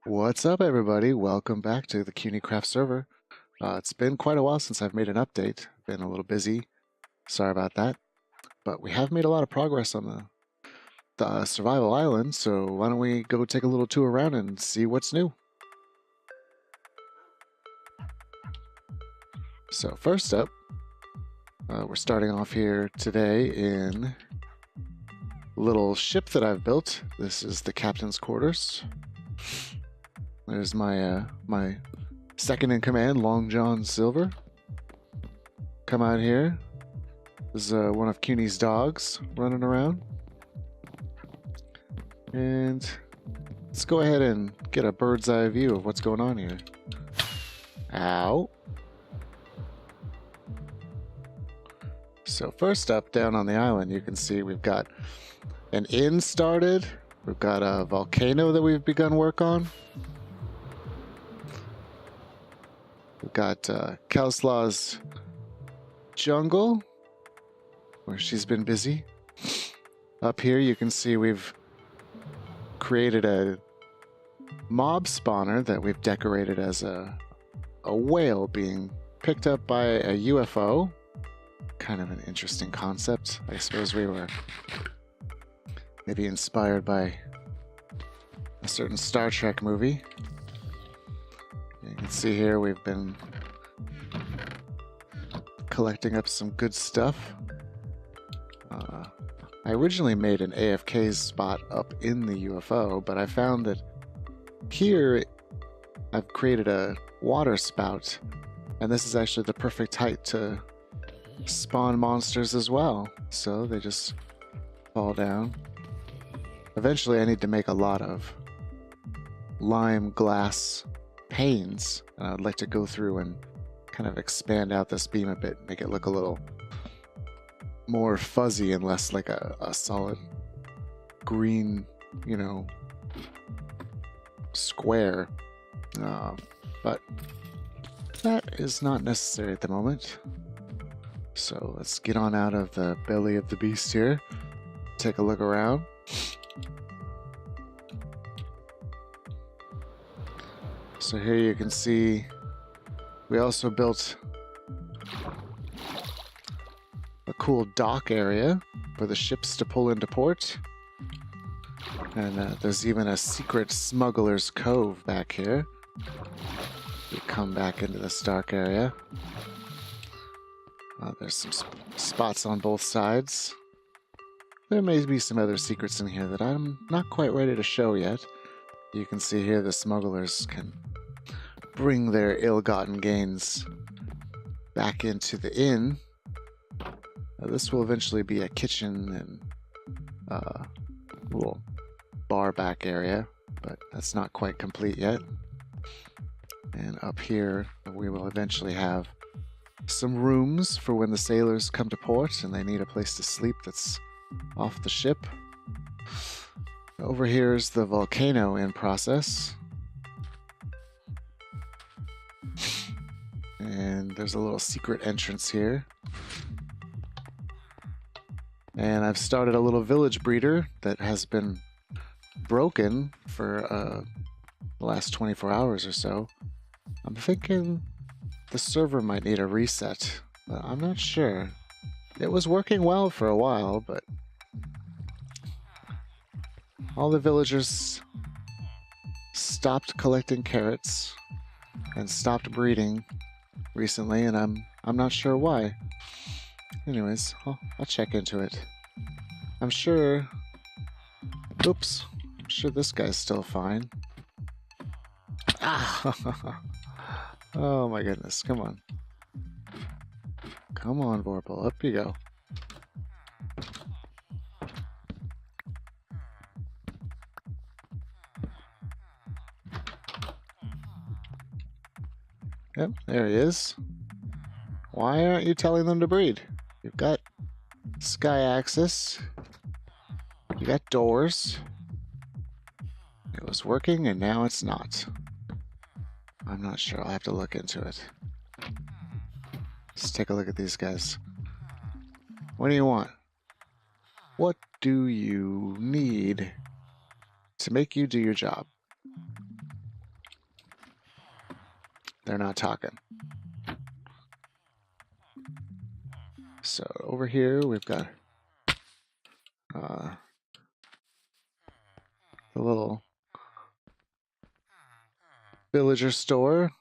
What's up, everybody? Welcome back to the CUNYcraft server. It's been quite a while since I've made an update. Been a little busy. Sorry about that. But we have made a lot of progress on the survival island, so why don't we go take a little tour around and see what's new. So first up, we're starting off here today in a little ship that I've built. This is the captain's quarters. There's my my second in command, Long John Silver. Come out here. This is one of CUNY's dogs running around. And let's go ahead and get a bird's eye view of what's going on here. Ow. So first up, down on the island, you can see we've got an inn started. We've got a volcano that we've begun work on. We've got Kelso Law's jungle, where she's been busy. Up here you can see we've created a mob spawner that we've decorated as a whale being picked up by a UFO. Kind of an interesting concept. I suppose we were maybe inspired by a certain Star Trek movie. You can see here we've been collecting up some good stuff. I originally made an AFK spot up in the UFO, but I found that here I've created a water spout, and this is actually the perfect height to spawn monsters as well. So they just fall down. Eventually I need to make a lot of lime glass panes, and I'd like to go through and kind of expand out this beam a bit, make it look a little more fuzzy and less like a solid green, you know, square. But that is not necessary at the moment. So let's get on out of the belly of the beast here, take a look around. So here you can see we also built a cool dock area for the ships to pull into port. And there's even a secret smuggler's cove back here. You come back into this dark area. There's some spots on both sides. There may be some other secrets in here that I'm not quite ready to show yet. You can see here the smugglers can bring their ill-gotten gains back into the inn. This will eventually be a kitchen and little bar back area, but that's not quite complete yet. And up here we will eventually have some rooms for when the sailors come to port and they need a place to sleep that's off the ship. Over here is the volcano in process. And there's a little secret entrance here. And I've started a little village breeder that has been broken for the last 24 hours or so. I'm thinking the server might need a reset, but I'm not sure. It was working well for a while, but all the villagers stopped collecting carrots and stopped breeding recently, and I'm not sure why. Anyways, I'll check into it. I'm sure... Oops. I'm sure this guy's still fine. Ah! Oh my goodness, come on. Come on, Vorpal, up you go. Yep, there he is. Why aren't you telling them to breed? You've got sky access. You got doors. It was working and now it's not. I'm not sure. I'll have to look into it. Let's take a look at these guys. What do you want? What do you need to make you do your job? they're not talking. So over here we've got the little villager store.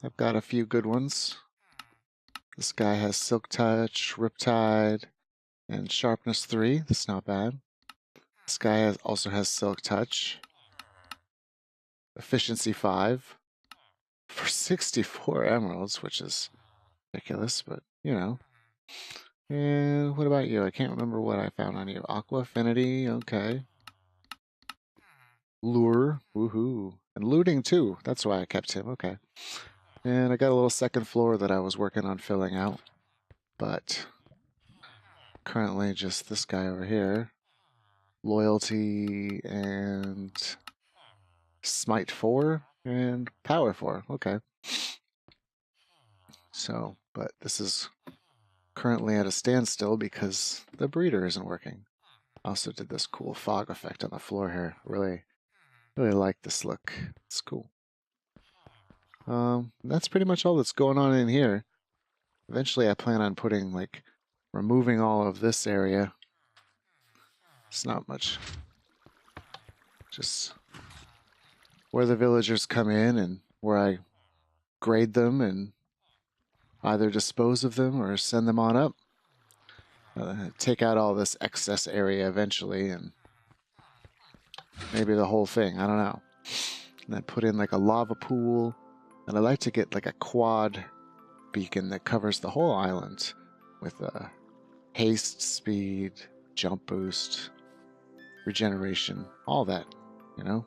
I've got a few good ones. This guy has Silk Touch, Riptide, and Sharpness 3. That's not bad. This guy also has Silk Touch, Efficiency 5 for 64 emeralds, which is ridiculous, but you know. And what about you? I can't remember what I found on you. Aqua Affinity, okay. Lure, woohoo. And looting too. That's why I kept him, okay. And I got a little second floor that I was working on filling out. But currently just this guy over here. Loyalty and Smite 4 and Power 4, okay. So, but this is currently at a standstill because the breeder isn't working. Also did this cool fog effect on the floor here. Really like this look. It's cool. That's pretty much all that's going on in here. Eventually I plan on putting, like, removing all of this area. It's not much. Just where the villagers come in and where I grade them and either dispose of them or send them on up. Take out all this excess area eventually and maybe the whole thing, I don't know. And then put in like a lava pool. And I like to get like a quad beacon that covers the whole island with haste, speed, jump boost, regeneration, all that, you know?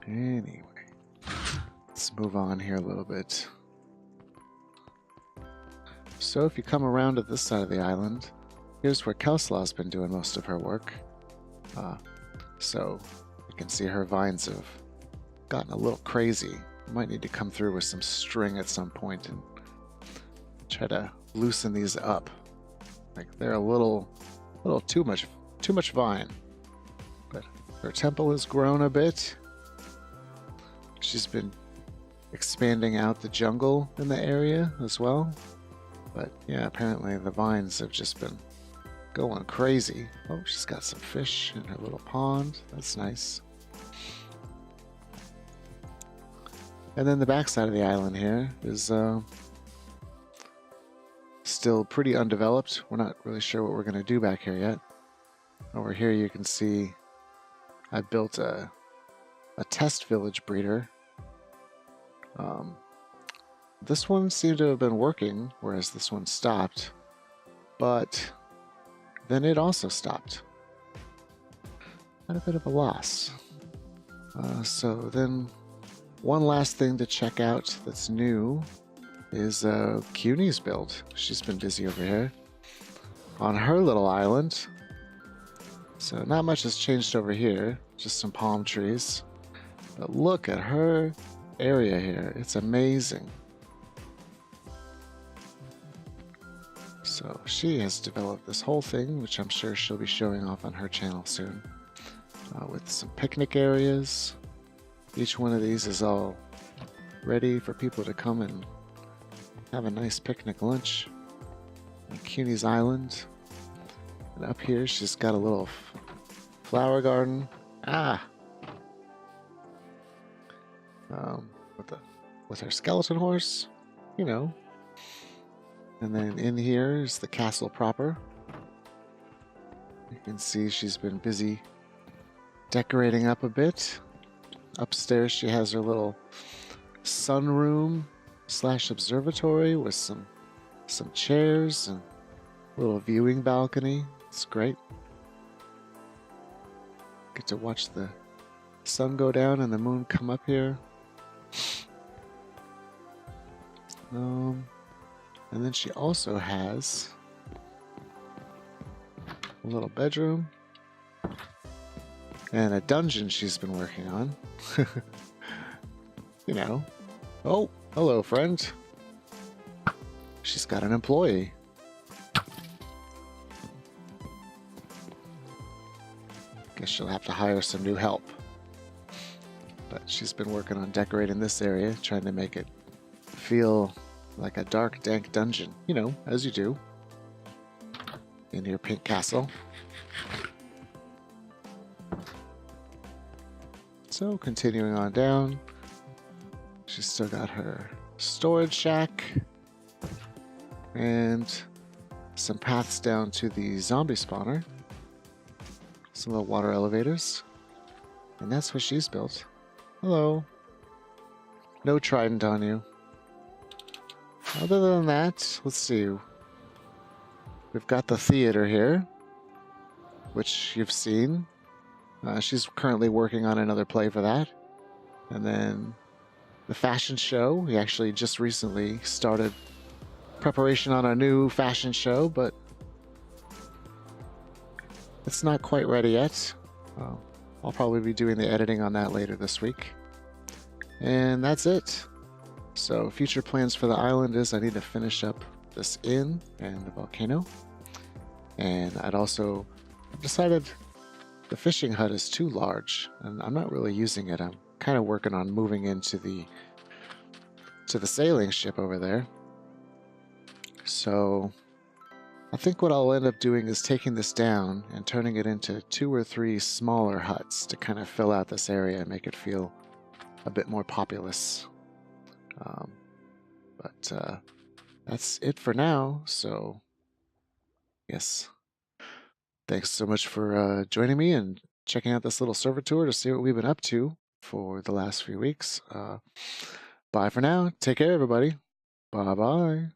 Anyway, let's move on here a little bit. So if you come around to this side of the island, here's where Kelso Law's been doing most of her work. So you can see her vines have gotten a little crazy. You might need to come through with some string at some point and try to loosen these up. Like they're a little too much vine. But her temple has grown a bit. She's been expanding out the jungle in the area as well. But yeah, apparently the vines have just been going crazy. Oh, she's got some fish in her little pond. That's nice. And then the backside of the island here is still pretty undeveloped. We're not really sure what we're going to do back here yet. Over here you can see I built a test village breeder. This one seemed to have been working, whereas this one stopped. But then it also stopped. Had a bit of a loss. So then one last thing to check out that's new is Cunie's build. She's been busy over here on her little island. So not much has changed over here, just some palm trees. But look at her area here. It's amazing. So she has developed this whole thing, which I'm sure she'll be showing off on her channel soon, with some picnic areas. Each one of these is all ready for people to come and have a nice picnic lunch on Cunie's Island. And up here she's got a little flower garden. With her skeleton horse, you know. And then in here is the castle proper. You can see she's been busy decorating up a bit. Upstairs she has her little sunroom / observatory with some chairs and a little viewing balcony. It's great. Get to watch the sun go down and the moon come up here. And then she also has a little bedroom and a dungeon she's been working on. You know. Oh, hello, friend. She's got an employee. Guess she'll have to hire some new help. but she's been working on decorating this area, trying to make it feel like a dark, dank dungeon, you know, as you do in your pink castle. So continuing on down, she's still got her storage shack and some paths down to the zombie spawner, some little water elevators, and that's what she's built. Hello. No trident on you. Other than that, let's see. We've got the theater here, which you've seen. She's currently working on another play for that. And then the fashion show. We actually just recently started preparation on a new fashion show, but it's not quite ready yet. I'll probably be doing the editing on that later this week. And that's it. So future plans for the island is I need to finish up this inn and the volcano. And I've decided the fishing hut is too large and I'm not really using it. I'm kind of working on moving into the sailing ship over there. So I think what I'll end up doing is taking this down and turning it into 2 or 3 smaller huts to kind of fill out this area and make it feel a bit more populous. But that's it for now. So yes, thanks so much for joining me and checking out this little server tour to see what we've been up to for the last few weeks. Bye for now. Take care, everybody. Bye-bye.